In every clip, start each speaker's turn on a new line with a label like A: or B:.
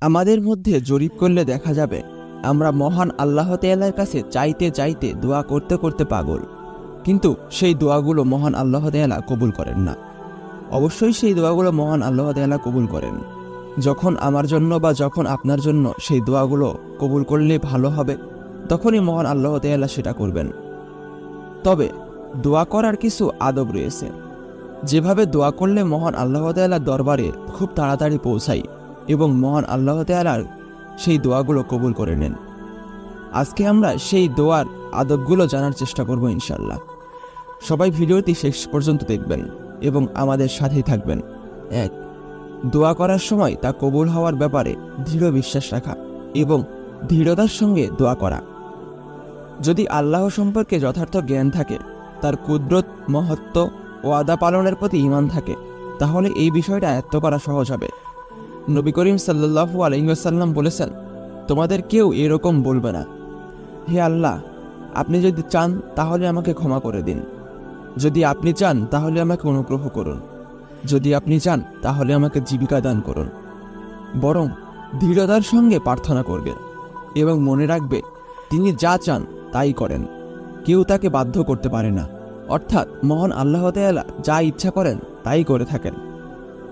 A: আমাদের মধ্যে জরিপ করলে দেখা যাবে আমরা মহান আল্লাহ তাআলার কাছে চাইতে চাইতে দোয়া করতে করতে পাগল, কিন্তু সেই দোয়াগুলো মহান আল্লাহ তাআলা কবুল করেন না। অবশ্যই সেই দোয়াগুলো মহান আল্লাহ তাআলা কবুল করেন। যখন আমার জন্য বা যখন আপনার জন্য সেই দোয়াগুলো কবুল করলে ভালো হবে, তখনই মহান আল্লাহ তাআলা সেটা করবেন। তবে দোয়া করার কিছু আদব রয়েছে, যেভাবে দোয়া করলে মহান আল্লাহ তাআলার দরবারে খুব তাড়াতাড়ি পৌঁছাই এবং মহান আল্লাহ তাআলার সেই দোয়াগুলো কবুল করে নেন। আজকে আমরা সেই দোয়ার আদবগুলো জানার চেষ্টা করব ইনশাআল্লাহ। সবাই ভিডিওটি শেষ পর্যন্ত দেখবেন এবং আমাদের সাথেই থাকবেন। 1. দোয়া করার সময় তা কবুল হওয়ার ব্যাপারে দৃঢ় বিশ্বাস রাখা এবং দৃঢ়তার সঙ্গে দোয়া করা। যদি আল্লাহ সম্পর্কে যথার্থ জ্ঞান থাকে, তার কুদরত, মহত্ব ও ওয়াদা পালনের প্রতি ঈমান থাকে, তাহলে এই বিষয়টা আয়ত্ত করা সহজ হবে। নবী করিম সাল্লাল্লাহু আলাইহি ওয়াসাল্লাম বলেছেন, তোমাদের কেউ এরকম বলবে না, হে আল্লাহ, আপনি যদি চান তাহলে আমাকে ক্ষমা করে দিন, যদি আপনি চান তাহলে আমাকে অনুগ্রহ করুন, যদি আপনি চান তাহলে আমাকে জীবিকা দান করুন। বরং দৃঢ়তার সঙ্গে প্রার্থনা করবে এবং মনে রাখবে তিনি যা চান তাই করেন, কেউ তাকে বাধ্য করতে পারে না। অর্থাৎ মহান আল্লাহ তাআলা যা ইচ্ছা করেন তাই করে থাকেন।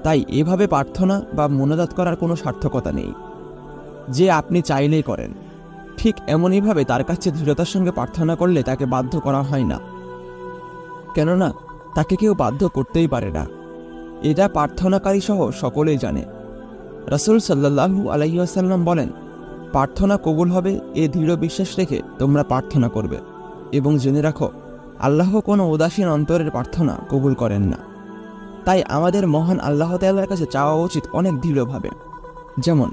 A: তাই এভাবে প্রার্থনা বা মোনাজাত করার কোনো সার্থকতা নেই যে আপনি চাইলেই করেন। ঠিক এমনইভাবে তার কাছে দৃঢ়তার সঙ্গে প্রার্থনা করলে তাকে বাধ্য করা হয় না, কেননা তাকে কেউ বাধ্য করতেই পারে না। এটা প্রার্থনাকারী সহ সকলেই জানে। রাসূল সাল্লাল্লাহু আলাইহি ওয়াসাল্লাম বলেন, প্রার্থনা কবুল হবে এ দৃঢ় বিশ্বাস রেখে তোমরা প্রার্থনা করবে এবং জেনে রাখো, আল্লাহ কোনো উদাসীন অন্তরের প্রার্থনা কবুল করেন না। তাই আমাদের মহান আল্লাহ তাআলার কাছে চাওয়া উচিত অনেক দৃঢ়ভাবে। যেমন,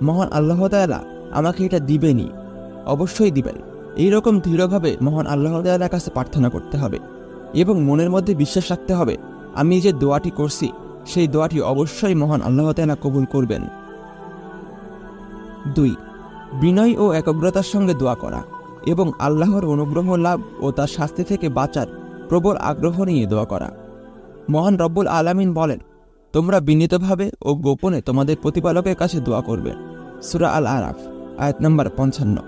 A: মহান আল্লাহ তাআলা আমাকে এটা দিবেনই, অবশ্যই দিবেন, এইরকম দৃঢ়ভাবে মহান আল্লাহ তাআলার কাছে প্রার্থনা করতে হবে এবং মনের মধ্যে বিশ্বাস রাখতে হবে আমি যে দোয়াটি করছি সেই দোয়াটি অবশ্যই মহান আল্লাহ তাআলা কবুল করবেন। 2. বিনয় ও একাগ্রতার সঙ্গে দোয়া করা এবং আল্লাহর অনুগ্রহ লাভ ও তার শাস্তি থেকে বাঁচার প্রবল আগ্রহ নিয়ে দোয়া করা। মহান রব্বুল আলামিন বলেন, তোমরা বিনীতভাবে ও গোপনে তোমাদের প্রতিপালকের কাছে দোয়া করবে। সূরা আল আরাফ আয়াত নম্বর 55।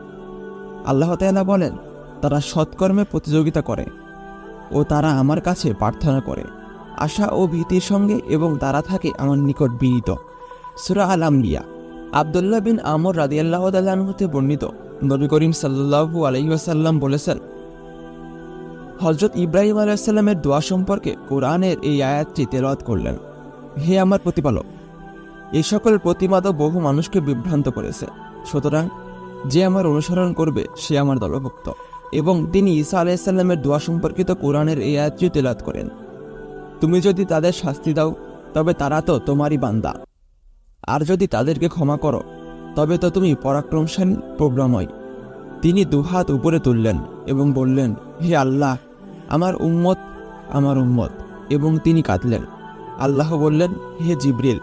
A: আল্লাহ তাআলা বলেন, তারা সৎকর্মে প্রতিযোগিতা করে ও তারা আমার কাছে প্রার্থনা করে আশা ও ভীতির সঙ্গে এবং তারা থাকে আমার নিকট বিনীত। সূরা আল আম্বিয়া। আব্দুল্লাহ বিন আমর রাদিয়াল্লাহু তাআলা আনহু হতে বর্ণিত, নবী করিম সাল্লাল্লাহু আলাইহি ওয়াসাল্লাম বলেছেন, হযরত ইব্রাহিম আলাইহিস সালামের দোয়া সম্পর্কে কোরআনের এই আয়াতটি তেলাওয়াত করলেন, হে আমার প্রতিপালক, এই সকল প্রতিমাদ বহু মানুষকে বিভ্রান্ত করেছে, সুতরাং যে আমার অনুসরণ করবে সে আমার দলভুক্ত। এবং তিনি ঈসা আলাইহিস সালামের দোয়া সম্পর্কিত কোরআনের এই আয়াতটি তেলাওয়াত করেন, তুমি যদি তাদের শাস্তি দাও তবে তারা তো তোমারই বান্দা, আর যদি তাদেরকে ক্ষমা করো তবে তো তুমি পরাক্রমশালী প্রজ্ঞাময়। তিনি দুহাত উপরে তুললেন এবং বললেন, হে আল্লাহ, আমার উম্মত, আমার উম্মত, এবং তিনি কাঁদলেন। আল্লাহ বললেন, হে জিবরিল,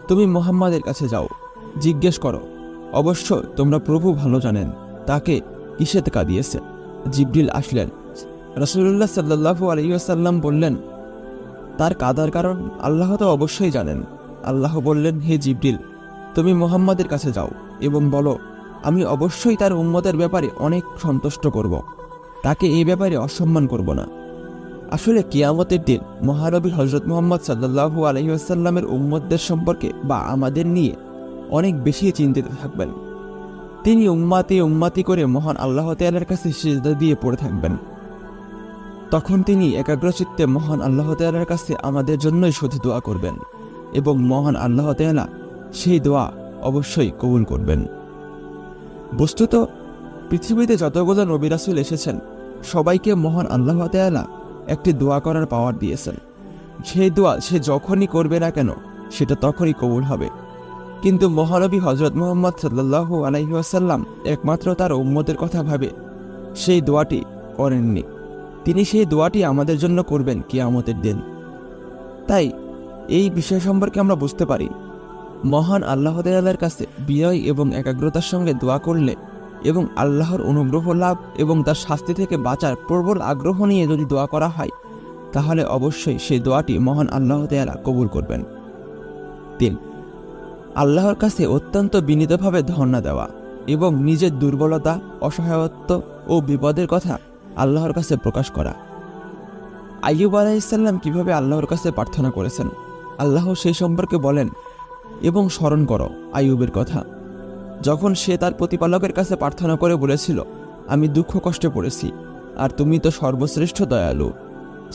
A: তুমি মুহাম্মাদের কাছে যাও, জিজ্ঞেস করো, অবশ্য তোমরা প্রভু ভালো জানেন তাকে কিসে কাঁদিয়েছে। জিবরিল আসলেন। রাসূলুল্লাহ সাল্লাল্লাহু আলাইহি ওয়াসাল্লাম বললেন, তার কাদার কারণ আল্লাহ তো অবশ্যই জানেন। আল্লাহ বললেন, হে জিবরিল, তুমি মুহাম্মাদের কাছে যাও এবং বলো, আমি অবশ্যই তার উম্মতের ব্যাপারে অনেক সন্তুষ্ট করব, তাকে এই ব্যাপারে অসম্মান করব না। আসলে কিয়ামতের দিন মহানবী হযরত মুহাম্মদ সাল্লাল্লাহু আলাইহি ওয়াসাল্লামের উম্মতদের সম্পর্কে বা আমাদের নিয়ে অনেক বেশি চিন্তিত থাকবেন। তিনি উম্মতি উম্মতি করে মহান আল্লাহ তাআলার কাছে সিজদা দিয়ে পড়ে থাকবেন। তখন তিনি একাগ্রচিত্তে মহান আল্লাহ তাআলার কাছে আমাদের জন্যই শুধু দোয়া করবেন এবং মহান আল্লাহ তাআলা সেই দোয়া অবশ্যই কবুল করবেন। বস্তুত পৃথিবীতে যতগুলো নবী রাসূল এসেছেন সবাইকে মহান আল্লাহ তাআলা একটি দোয়া করার পাওয়ার দিয়েছেন। সেই দোয়া সে যখনই করবে না কেন সেটা তখনই কবুল হবে। কিন্তু মহানবী হযরত মুহাম্মদ সাল্লাল্লাহু আলাইহি ওয়াসাল্লাম একমাত্র তার উম্মতের কথা ভাবে সেই দোয়াটি করেননি। তিনি সেই দোয়াটি আমাদের জন্য করবেন কিয়ামতের দিন। তাই এই বিষয় সম্পর্কে আমরা বুঝতে পারি, মহান আল্লাহ তাআলার কাছে বিনয় এবং একাগ্রতার সঙ্গে দোয়া করলে এবং আল্লাহর অনুগ্রহ লাভ এবং তার শাস্তি থেকে বাঁচার প্রবল আগ্রহ নিয়ে যদি দোয়া করা হয়, তাহলে অবশ্যই সেই দোয়াটি মহান আল্লাহ তাআলা কবুল করবেন। 3. আল্লাহর কাছে অত্যন্ত বিনীতভাবে ধর্ণা দেওয়া এবং নিজের দুর্বলতা, অসহায়ত্ব ও বিপদের কথা আল্লাহর কাছে প্রকাশ করা। আইয়ুব আলাইহিসসালাম কিভাবে আল্লাহর কাছে প্রার্থনা করেছেন আল্লাহ সেই সম্পর্কে বলেন, এবং স্মরণ করো আইয়ুবের কথা, যখন সে তার প্রতিপালকের কাছে প্রার্থনা করে বলেছিল, আমি দুঃখ কষ্টে পড়েছি আর তুমি তো সর্বশ্রেষ্ঠ দয়ালু।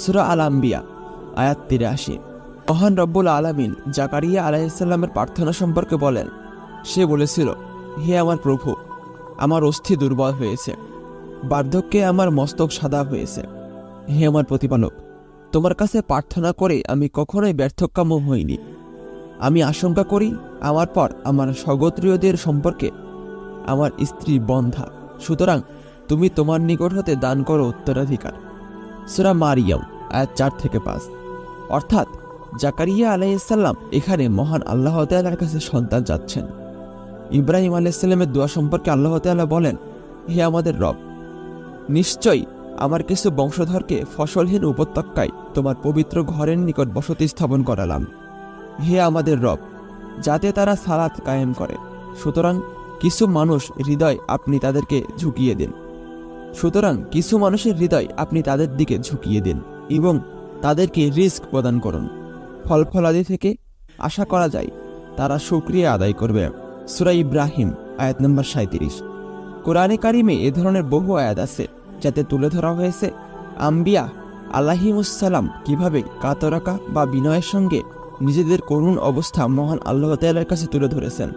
A: সূরা আল আম্বিয়া আয়াত ৮৩। মহান রব্বুল আলামিন জাকারিয়া আলাইহিসসালামের প্রার্থনা সম্পর্কে বলেন, সে বলেছিল, হে আমার প্রভু, আমার অস্থি দুর্বল হয়েছে, বার্ধক্যে আমার মস্তক সাদা হয়েছে। হে আমার প্রতিপালক, তোমার কাছে প্রার্থনা করে আমি কখনোই ব্যর্থকাম্য হইনি। আমি আশঙ্কা করি আমার পর আমার স্বগোত্রীয়দের সম্পর্কে আমার স্ত্রী বন্ধা, সুতরাং তুমি তোমার নিকট হতে দান করো উত্তরাধিকার। সূরা মারিয়াম আয়াত ৪-৫। অর্থাৎ জাকারিয়া আলাইহিসসালাম এখানে মহান আল্লাহ তাআলার কাছে সন্তান চাচ্ছেন। ইব্রাহিম আলাইহিসসালামের দোয়া সম্পর্কে আল্লাহ তাআলা বলেন, হে আমাদের রব, নিশ্চয়ই আমার কিছু বংশধরকে ফসলহীন উপত্যকায় তোমার পবিত্র ঘরের নিকট বসতি স্থাপন করালাম। হে আমাদের রব, যাতে তারা সালাত কায়েম করে, সুতরাং কিছু মানুষের হৃদয় আপনি তাদের দিকে ঝুঁকিয়ে দিন এবং তাদেরকে রিস্ক প্রদান করুন। ফলফলাদি থেকে আশা করা যায় তারা শুকরিয়া আদায় করবে। সূরা ইব্রাহিম আয়াত নম্বর ৩৭। কোরআনে কারিমে এ ধরনের বহু আয়াত আছে যাতে তুলে ধরা হয়েছে আম্বিয়া আলাইহিমুসসালাম কিভাবে কাতরাকা বা বিনয়ের সঙ্গে নিজেদের করুণ অবস্থা মহান আল্লাহ তাআলার কাছে তুলে ধরেছেন।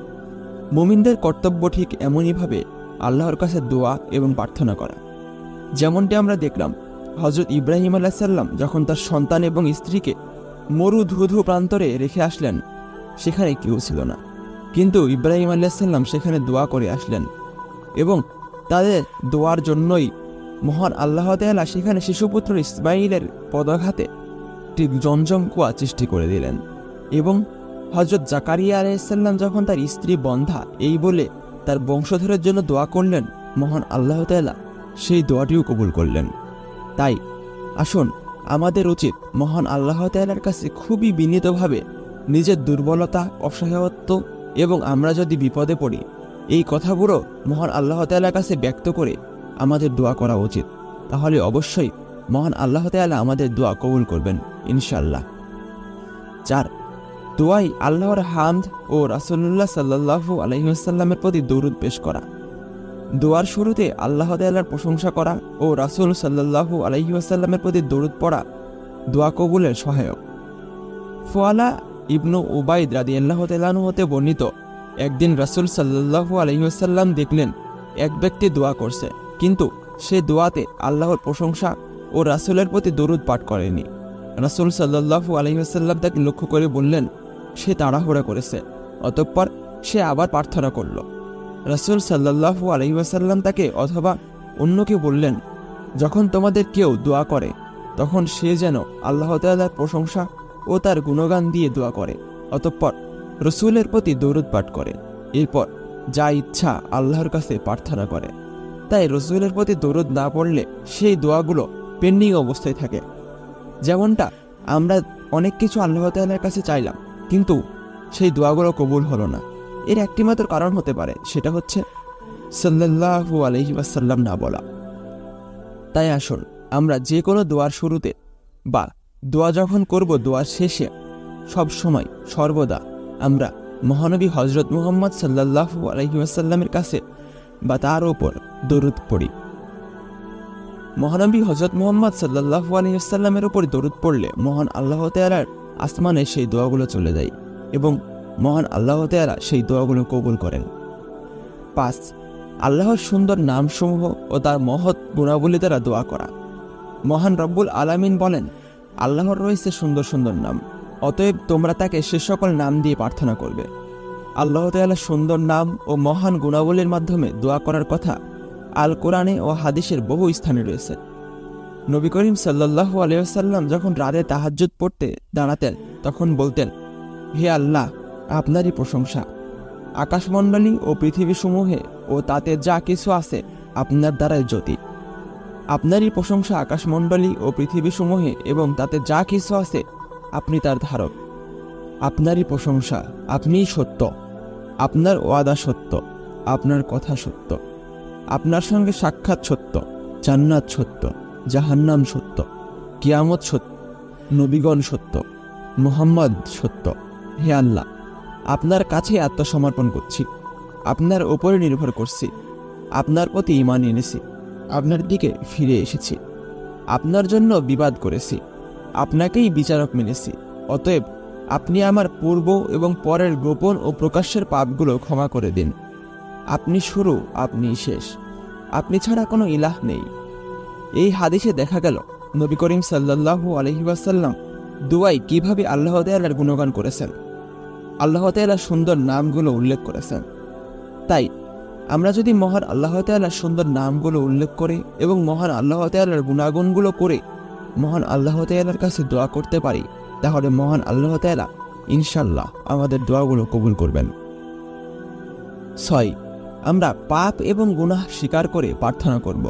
A: মুমিনদের কর্তব্য ঠিক এমনইভাবে আল্লাহর কাছে দোয়া এবং প্রার্থনা করা। যেমনটি আমরা দেখলাম, হযরত ইব্রাহিম আলাইহিসসালাম যখন তার সন্তান এবং স্ত্রীকে মরু ধুধু প্রান্তরে রেখে আসলেন, সেখানে কেউ ছিল না, কিন্তু ইব্রাহিম আলাইহিসসালাম সেখানে দোয়া করে আসলেন এবং তাদের দোয়ার জন্যই মহান আল্লাহ তাআলা সেখানে শিশুপুত্র ইসমাঈলের পদাঘাতে একটি জমজম কুয়া সৃষ্টি করে দিলেন। এবং হযরত জাকারিয়া আলাইহিসসালাম যখন তার স্ত্রী বন্ধা এই বলে তার বংশধরের জন্য দোয়া করলেন, মহান আল্লাহ তাআলা সেই দোয়াটিও কবুল করলেন। তাই আসুন, আমাদের উচিত মহান আল্লাহ তাআলার কাছে খুবই বিনীতভাবে নিজের দুর্বলতা, অসহায়ত্ব এবং আমরা যদি বিপদে পড়ি এই কথাগুলো মহান আল্লাহ তাআলার কাছে ব্যক্ত করে আমাদের দোয়া করা উচিত। তাহলে অবশ্যই মহান আল্লাহ তাআলা আমাদের দোয়া কবুল করবেন ইনশাআল্লাহ। ৪. দোয়াই আল্লাহর হামদ ও রাসূলুল্লাহ সাল্লাল্লাহু আলাইহি ওয়াসাল্লামের প্রতি দরুদ পেশ করা। দোয়ার শুরুতে আল্লাহ তাআলার প্রশংসা করা ও রাসূল সাল্লাল্লাহু আলাইহি ওয়াসাল্লামের প্রতি দরুদ পড়া দোয়া কবুলের সহায়ক। ফুয়ালা ইবনু উবাইদ রাদিয়াল্লাহু তাআলা আনহু হতে বর্ণিত, একদিন রাসূল সাল্লাল্লাহু আলাইহি ওয়াসাল্লাম দেখলেন এক ব্যক্তি দোয়া করছে, কিন্তু সে দোয়াতে আল্লাহর প্রশংসা ও রাসূলের প্রতি দরুদ পাঠ করেনি। রাসূল সাল্লাল্লাহু আলাইহি ওয়াসাল্লাম তাকে লক্ষ্য করে বললেন, সে তাড়াহুড়া করেছে। অতঃপর সে আবার প্রার্থনা করল। রাসূল সাল্লাল্লাহু আলাইহি ওয়াসাল্লাম তাকে অথবা অন্যকে বললেন, যখন তোমাদের কেউ দোয়া করে তখন সে যেন আল্লাহ তাআলার প্রশংসা ও তার গুণগান দিয়ে দোয়া করে, অতঃপর রাসূলের প্রতি দরুদ পাঠ করে, এরপর যা ইচ্ছা আল্লাহর কাছে প্রার্থনা করে। তাই রাসূলের প্রতি দরুদ না পড়লে সেই দোয়াগুলো পেন্ডিং অবস্থায় থাকে। যেমনটা আমরা অনেক কিছু আল্লাহ তাআলার কাছে চাইলাম, কিন্তু সেই দোয়াগুলো কবুল হলো না। এর একটিমাত্র কারণ হতে পারে, সেটা হচ্ছে সাল্লাল্লাহু আলাইহি ওয়াসাল্লাম না বলা। তাই আসুন, আমরা যে কোনো দোয়ার শুরুতে বা দোয়া যখন করব দোয়ার শেষে সব সময় সর্বদা আমরা মহানবী হযরত মুহাম্মদ সাল্লাল্লাহু আলাইহি ওয়াসাল্লামের কাছে বা তার উপর দরুদ পড়ি। মহানবী হযরত মুহাম্মদ সাল্লাল্লাহু আলাইহি ওয়াসাল্লামের উপর দরুদ পড়লে মহান আল্লাহ তাআলার আসমানে সেই দোয়াগুলো চলে যায় এবং মহান আল্লাহ তাআলা সেই দোয়াগুলো কবুল করেন। ৫. আল্লাহর সুন্দর নামসমূহ ও তার মহৎ গুণাবলী দ্বারা দোয়া করা। মহান রব্বুল আলামিন বলেন, আল্লাহর রয়েছে সুন্দর সুন্দর নাম, অতএব তোমরা তাকে সে সকল নাম দিয়ে প্রার্থনা করবে। আল্লাহ তাআলার সুন্দর নাম ও মহান গুণাবলীর মাধ্যমে দোয়া করার কথা আল কোরআনে ও হাদিসের বহু স্থানে রয়েছে। নবী করিম সাল্লাল্লাহু আলাইহি ওয়াসাল্লাম যখন রাতে তাহাজ্জুদ পড়তে দাঁড়াতেন তখন বলতেন, হে আল্লাহ, আপনারই প্রশংসা, আকাশমণ্ডলী ও পৃথিবীসমূহে ও তাতে যা কিছু আছে আপনার দ্বারাই জ্যোতি। আপনারই প্রশংসা আকাশমণ্ডলী ও পৃথিবীসমূহে এবং তাতে যা কিছু আছে আপনি তার ধারক। আপনারই প্রশংসা, আপনিই সত্য, আপনার ওয়াদা সত্য, আপনার কথা সত্য, আপনার সঙ্গে সাক্ষাৎ সত্য, জান্নাত সত্য, জাহান্নাম সত্য, কিয়ামত সত্য, নবীগণ সত্য, মুহাম্মদ সত্য। হে আল্লাহ, আপনার কাছে আত্মসমর্পণ করছি, আপনার উপরে নির্ভর করছি, আপনার প্রতি ঈমান এনেছি, আপনার দিকে ফিরে এসেছি, আপনার জন্য বিবাদ করেছি, আপনাকেই বিচারক মেনেছি। অতএব আপনি আমার পূর্ব এবং পরের গোপন ও প্রকাশ্যের পাপগুলো ক্ষমা করে দিন। আপনি শুরু, আপনি শেষ, আপনি ছাড়া কোনো ইলাহ নেই। এই হাদিসে দেখা গেল নবী করিম সাল্লাল্লাহু আলাইহি ওয়াসাল্লাম দুয়ায় কিভাবে আল্লাহ তাআলার গুণগান করেছেন, আল্লাহ তাআলার সুন্দর নামগুলো উল্লেখ করেছেন। তাই আমরা যদি মহান আল্লাহ তাআলার সুন্দর নামগুলো উল্লেখ করে এবং মহান আল্লাহ তাআলার গুণাগুণগুলো করে মহান আল্লাহ তাআলার কাছে দোয়া করতে পারি, তাহলে মহান আল্লাহ তাআলা ইনশাআল্লাহ আমাদের দোয়াগুলো কবুল করবেন। 6, আমরা পাপ এবং গুনাহ স্বীকার করে প্রার্থনা করব।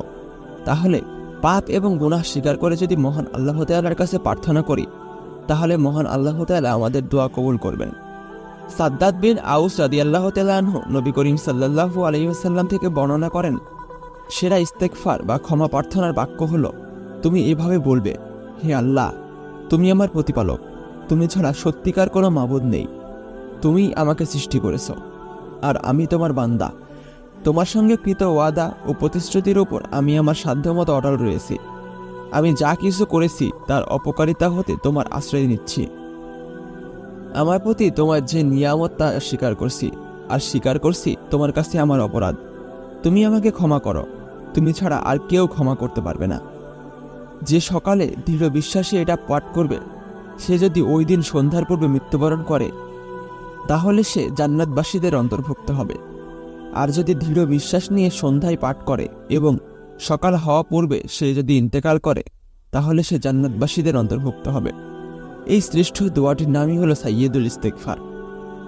A: তাহলে পাপ এবং গুনাহ স্বীকার করে যদি মহান আল্লাহ তাআলার কাছে প্রার্থনা করি, তাহলে মহান আল্লাহ তাআলা আমাদের দোয়া কবুল করবেন। সাদ্দাদ বিন আউস রাদিয়াল্লাহু তাআলা আনহু নবী করিম সাল্লাল্লাহু আলাইহি ওয়াসাল্লাম থেকে বর্ণনা করেন, সেরা ইস্তেগফার বা ক্ষমা প্রার্থনার বাক্য হলো, তুমি এভাবে বলবে, হে আল্লাহ, তুমি আমার প্রতিপালক, তুমি ছাড়া সত্যিকার কোনো মাবুদ নেই, তুমি আমাকে সৃষ্টি করেছ আর আমি তোমার বান্দা। তোমার সঙ্গে কৃত ওয়াদা ও প্রতিশ্রুতির উপর আমি আমার সাধ্যমতো অটল রয়েছি। আমি যা কিছু করেছি তার অপকারিতা হতে তোমার আশ্রয় নিচ্ছি। আমার প্রতি তোমার যে নিয়ামত তা স্বীকার করছি, আর স্বীকার করছি তোমার কাছে আমার অপরাধ। তুমি আমাকে ক্ষমা করো, তুমি ছাড়া আর কেউ ক্ষমা করতে পারবে না। যে সকালে দৃঢ় বিশ্বাসে এটা পাঠ করবে, সে যদি ওই দিন সন্ধ্যার পূর্বে মৃত্যুবরণ করে, তাহলে সে জান্নাতবাসীদের অন্তর্ভুক্ত হবে। আর যদি দৃঢ় বিশ্বাস নিয়ে সন্ধ্যায় পাঠ করে এবং সকাল হওয়া পূর্বে সে যদি ইন্তেকাল করে, তাহলে সে জান্নাতবাসীদের অন্তর্ভুক্ত হবে। এই শ্রেষ্ঠ দোয়াটির নামই হলো সাইয়্যিদুল ইস্তেগফার।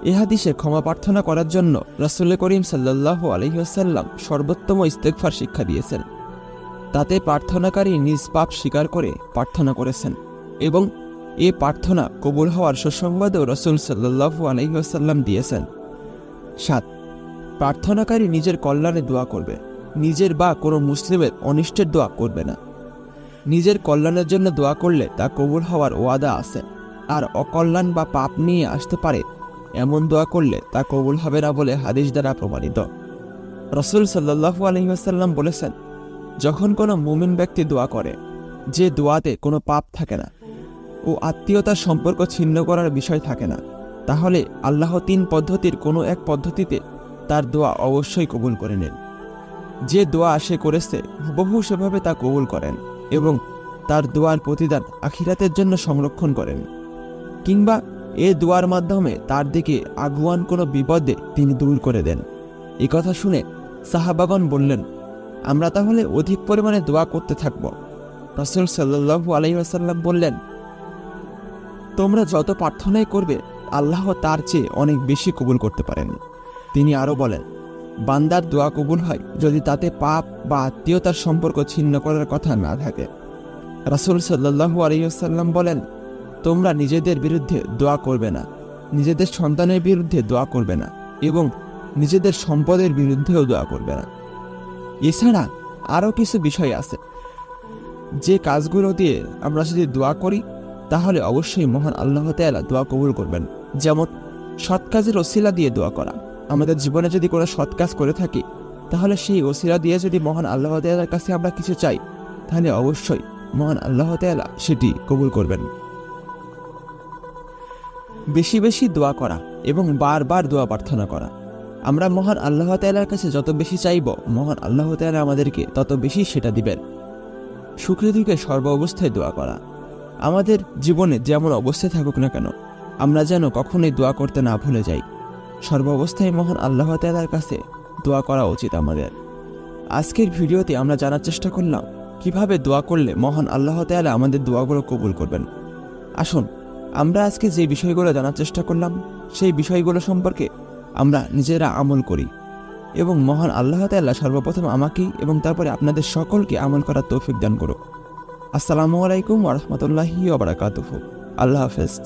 A: এ হাদিসে ক্ষমা প্রার্থনা করার জন্য রাসূল করিম সাল্লাল্লাহু আলাইহি ওয়াসাল্লাম সর্বোত্তম ইস্তেগফার শিক্ষা দিয়েছেন। তাতে প্রার্থনাকারী নিজ পাপ স্বীকার করে প্রার্থনা করেছেন এবং এ প্রার্থনা কবুল হওয়ার সুসংবাদও রাসূল সাল্লাল্লাহু আলাইহি ওয়াসাল্লাম দিয়েছেন। 7, প্রার্থনাকারী নিজের কল্যাণে দোয়া করবে, নিজের বা কোনো মুসলিমের অনিষ্টের দোয়া করবে না। নিজের কল্যাণের জন্য দোয়া করলে তা কবুল হওয়ার ওয়াদা আছে, আর অকল্যাণ বা পাপ নিয়ে আসতে পারে এমন দোয়া করলে তা কবুল হবে না বলে হাদিস দ্বারা প্রমাণিত। রাসূল সাল্লাল্লাহু আলাইহি ওয়াসাল্লাম বলেছেন, যখন কোনো মুমিন ব্যক্তি দোয়া করে যে দোয়াতে কোনো পাপ থাকে না ও আত্মীয়তার সম্পর্ক ছিন্ন করার বিষয় থাকে না, তাহলে আল্লাহ 3 পদ্ধতির কোনো এক পদ্ধতিতে তার দোয়া অবশ্যই কবুল করে নেন। যে দোয়া সে করেছে হুবহু সেভাবে তা কবুল করেন এবং তার দোয়ার প্রতিদান আখিরাতের জন্য সংরক্ষণ করেন, কিংবা এ দোয়ার মাধ্যমে তার দিকে আগুয়ান কোনো বিপদে তিনি দূর করে দেন। এ কথা শুনে সাহাবাগণ বললেন, আমরা তাহলে অধিক পরিমাণে দোয়া করতে থাকব। রাসূল সাল্লাল্লাহু আলাইহি ওয়াসাল্লাম বললেন, তোমরা যত প্রার্থনাই করবে আল্লাহ তার চেয়ে অনেক বেশি কবুল করতে পারেন। তিনি আরও বলেন, বান্দার দোয়া কবুল হয় যদি তাতে পাপ বা আত্মীয়তার সম্পর্ক ছিন্ন করার কথা না থাকে। রাসূল সাল্লাল্লাহু আলাইহি ওয়াসাল্লাম বলেন, তোমরা নিজেদের বিরুদ্ধে দোয়া করবে না, নিজেদের সন্তানের বিরুদ্ধে দোয়া করবে না এবং নিজেদের সম্পদের বিরুদ্ধেও দোয়া করবে না। এছাড়া আরও কিছু বিষয় আছে যে কাজগুলো দিয়ে আমরা যদি দোয়া করি তাহলে অবশ্যই মহান আল্লাহ তাআলা দোয়া কবুল করবেন। যেমন সৎ কাজের ওসিলা দিয়ে দোয়া করা। আমাদের জীবনে যদি কোনো সৎ কাজ করে থাকি, তাহলে সেই ওসিলা দিয়ে যদি মহান আল্লাহ তাআলার কাছে আমরা কিছু চাই, তাহলে অবশ্যই মহান আল্লাহ তাআলা সেটি কবুল করবেন। বেশি বেশি দোয়া করা এবং বারবার দোয়া প্রার্থনা করা। আমরা মহান আল্লাহ তাআলার কাছে যত বেশি চাইব, মহান আল্লাহ তাআলা আমাদেরকে তত বেশি সেটা দিবেন। শুকরিয়াকে সর্ব অবস্থায় দোয়া করা। আমাদের জীবনে যেমন অবস্থায় থাকুক না কেন, আমরা যেন কখনোই দোয়া করতে না ভুলে যাই। সর্ব অবস্থায় মহান আল্লাহ তাআলার কাছে দোয়া করা উচিত আমাদের। আজকের ভিডিওতে আমরা জানার চেষ্টা করলাম কিভাবে দোয়া করলে মহান আল্লাহ তাআলা আমাদের দোয়াগুলো কবুল করবেন। আসুন আমরা আজকে যে বিষয়গুলো জানার চেষ্টা করলাম সেই বিষয়গুলো সম্পর্কে আমরা নিজেরা আমল করি এবং মহান আল্লাহ তাআলা সর্বপ্রথম আমাকে এবং তারপরে আপনাদের সকলকে আমল করার তৌফিক দান করুক। আসসালামু আলাইকুম ওয়া রাহমাতুল্লাহি ওয়া বারাকাতুহু। আল্লাহ হাফেজ।